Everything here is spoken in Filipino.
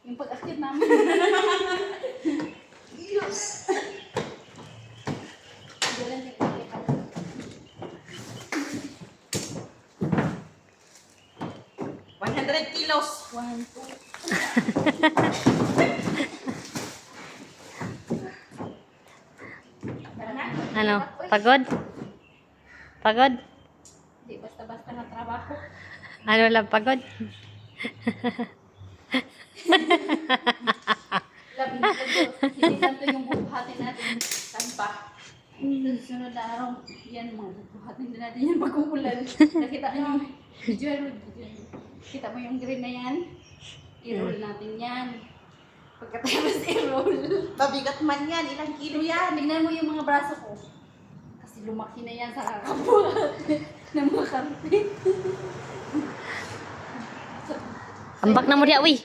Yung pag-akit namin. Galan din kami. 100 kilos. 1, 2. Ano? Pagod? Pagod? Hindi basta-basta na trabaho. Ano lang pagod? Labing ito. Hindi lang ito yung bubuhatin natin. Tampa. Sa susunod na araw, yan mga bubuhatin din natin yan pag-uulan. Nakita nyo yung visual. Kita mo yung green na yan? I-roll natin yan. Pagkatapos i-roll. Mabigat man yan. Ilang kilo yan? Tingnan mo yung mga braso ko. Kasi lumaki na yan sa kakabuhat ng mga karte. Ambak na mo diya, uy.